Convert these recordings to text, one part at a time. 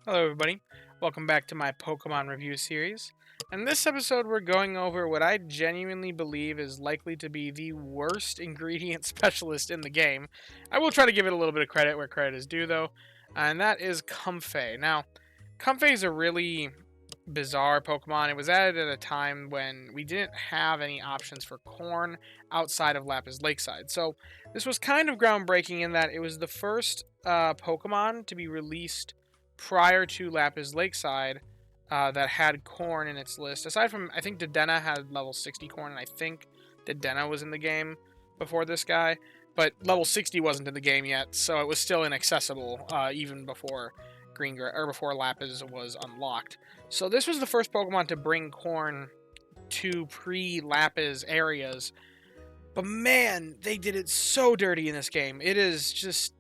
Hello, everybody. Welcome back to my Pokemon review series. In this episode, we're going over what I genuinely believe is likely to be the worst ingredient specialist in the game. I will try to give it a little bit of credit where credit is due, though, and that is Comfey. Now, Comfey is a really bizarre Pokemon. It was added at a time when we didn't have any options for corn outside of Lapis Lakeside. So, this was kind of groundbreaking in that it was the first Pokemon to be released prior to Lapis Lakeside that had corn in its list. Aside from, I think Dedenne had level 60 corn, and I think Dedenne was in the game before this guy. But level 60 wasn't in the game yet, so it was still inaccessible even before before Lapis was unlocked. So this was the first Pokemon to bring corn to pre-Lapis areas. But man, they did it so dirty in this game. It is just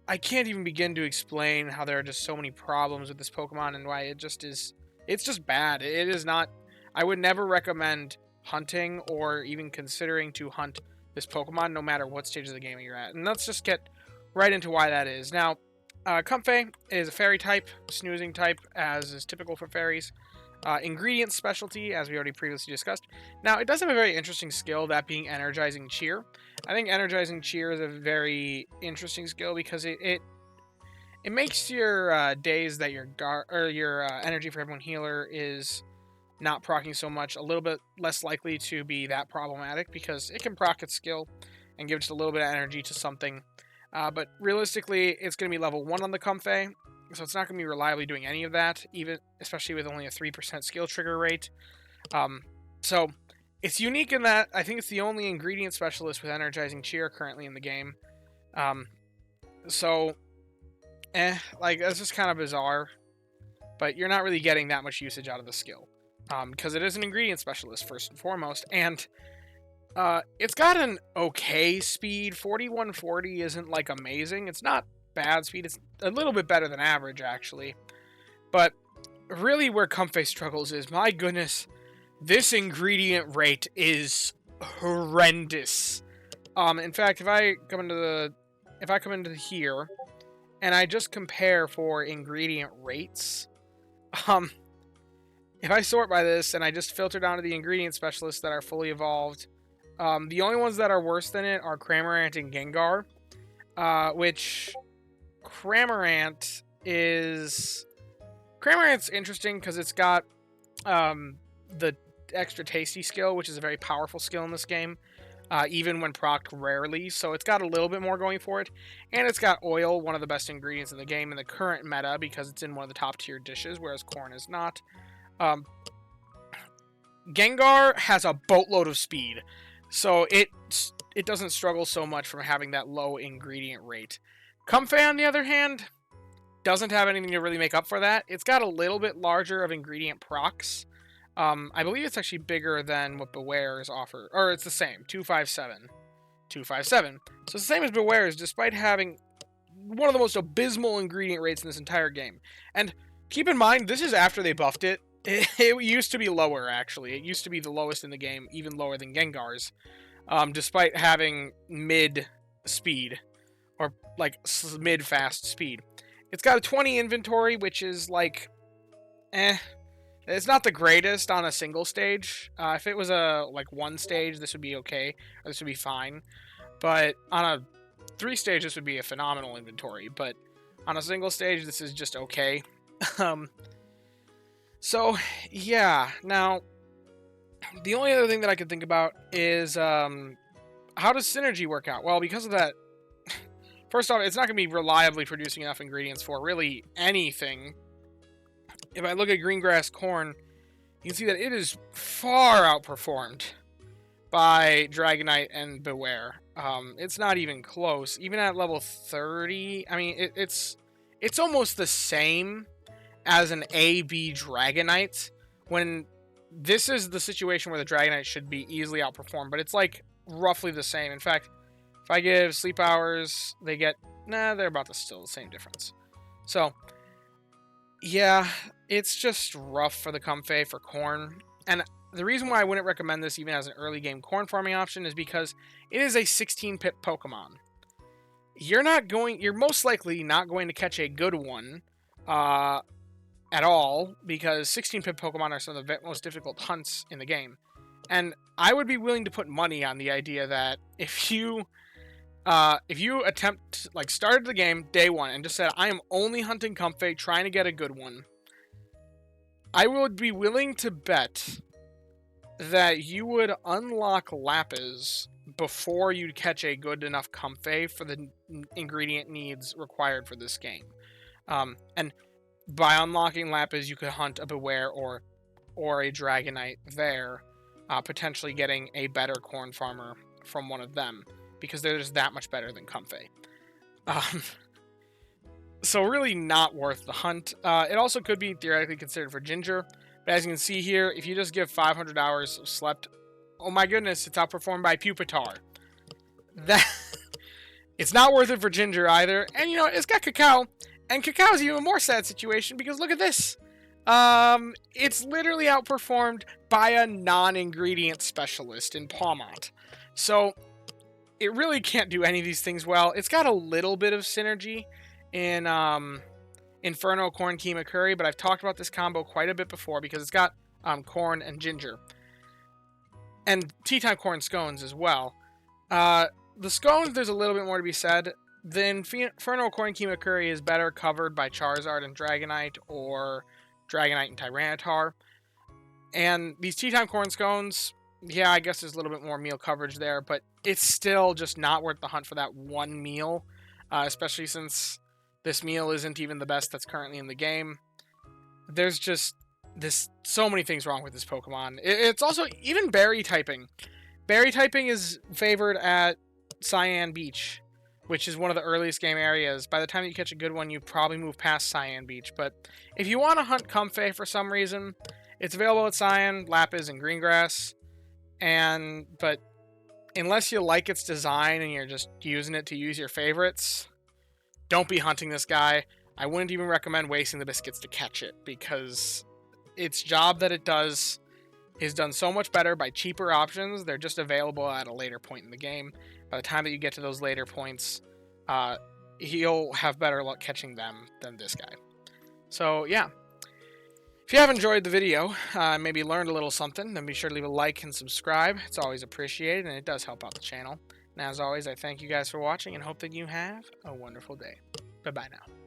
I can't even begin to explain how there are just so many problems with this Pokemon and why it just is. It's just bad. It is not. I would never recommend hunting or even considering to hunt this Pokemon, no matter what stage of the game you're at. And let's just get right into why that is. Now, Comfey is a fairy type, snoozing type, as is typical for fairies. Ingredient specialty, as we already previously discussed. Now, it does have a very interesting skill, that being Energizing Cheer. I think Energizing Cheer is a very interesting skill because it makes your days that your energy for everyone healer is not procking so much a little bit less likely to be that problematic because it can proc its skill and give just a little bit of energy to something. But realistically, it's going to be level 1 on the Comfey, so it's not going to be reliably doing any of that, even especially with only a 3% skill trigger rate. So it's unique in that I think it's the only ingredient specialist with Energizing Cheer currently in the game. So, that's just kind of bizarre. But you're not really getting that much usage out of the skill. Because it is an ingredient specialist, first and foremost. And it's got an okay speed. 4140 isn't, like, amazing. It's not bad speed. It's a little bit better than average, actually. But really where Comfey struggles is, my goodness, this ingredient rate is horrendous. In fact, if I come into here and I just compare for ingredient rates, if I sort by this and I just filter down to the ingredient specialists that are fully evolved, the only ones that are worse than it are Cramorant and Gengar, which Cramorant's interesting because it's got the extra tasty skill, which is a very powerful skill in this game, even when procced rarely. So it's got a little bit more going for it, and it's got oil, one of the best ingredients in the game in the current meta because it's in one of the top tier dishes, whereas corn is not. Gengar has a boatload of speed, so it doesn't struggle so much from having that low ingredient rate. Comfey, on the other hand, doesn't have anything to really make up for that. It's got a little bit larger of ingredient procs. I believe it's actually bigger than what Beware's offer, or it's the same, 257. 257. So it's the same as Beware's, despite having one of the most abysmal ingredient rates in this entire game. And keep in mind, this is after they buffed it. It used to be lower, actually. It used to be the lowest in the game, even lower than Gengar's, despite having mid-speed, or, like, mid-fast speed. It's got a 20 inventory, which is, like, It's not the greatest on a single stage. If it was one stage, this would be okay, or this would be fine. But on a 3 stage, this would be a phenomenal inventory. But on a single stage, this is just okay. So, yeah. Now, the only other thing that I could think about is how does synergy work out? Well, because of that, first off, it's not going to be reliably producing enough ingredients for really anything. If I look at Greengrass Corn, you can see that it is far outperformed by Dragonite and Beware. It's not even close. Even at level 30, I mean, it's almost the same as an AB Dragonite, when this is the situation where the Dragonite should be easily outperformed, but it's like roughly the same. In fact, if I give Sleep Hours, they get, they're about still the same difference. So, yeah, it's just rough for the Comfey for corn. And the reason why I wouldn't recommend this even as an early game corn farming option is because it is a 16-pip Pokemon. You're most likely not going to catch a good one at all, because 16-pip Pokemon are some of the most difficult hunts in the game. And I would be willing to put money on the idea that if you attempt, like, started the game day one and just said, I am only hunting Comfey, trying to get a good one, I would be willing to bet that you would unlock Lapis before you catch a good enough Comfey for the ingredient needs required for this game. And by unlocking Lapis, you could hunt a Beware or a Dragonite there, potentially getting a better corn farmer from one of them, because they're just that much better than Comfey. So really not worth the hunt. It also could be theoretically considered for Ginger, but as you can see here, if you just give 500 hours of slept, oh my goodness, it's outperformed by Pupitar. That it's not worth it for Ginger either. And you know, it's got Cacao, and Cacao's even more sad situation because look at this. It's literally outperformed by a non-ingredient specialist in Pawmont. So it really can't do any of these things well. It's got a little bit of synergy in Inferno, Corn, Kima, Curry, but I've talked about this combo quite a bit before because it's got Corn and Ginger. And Tea-Time Corn Scones as well. The Scones, there's a little bit more to be said. The Inferno, Corn, Kima, Curry is better covered by Charizard and Dragonite, or Dragonite and Tyranitar. And these Tea-Time Corn Scones, yeah, I guess there's a little bit more meal coverage there, but it's still just not worth the hunt for that one meal, especially since this meal isn't even the best that's currently in the game. There's just so many things wrong with this Pokemon. It's also even berry typing. Berry typing is favored at Cyan Beach, which is one of the earliest game areas. By the time you catch a good one, you probably move past Cyan Beach. But if you want to hunt Comfey for some reason, it's available at Cyan, Lapis, and Greengrass. But unless you like its design and you're just using it to use your favorites, don't be hunting this guy. I wouldn't even recommend wasting the biscuits to catch it, because its job that it does is done so much better by cheaper options. They're just available at a later point in the game. By the time that you get to those later points, he'll have better luck catching them than this guy. So yeah, if you have enjoyed the video, maybe learned a little something, then be sure to leave a like and subscribe. It's always appreciated, and it does help out the channel. And as always, I thank you guys for watching and hope that you have a wonderful day. Bye-bye now.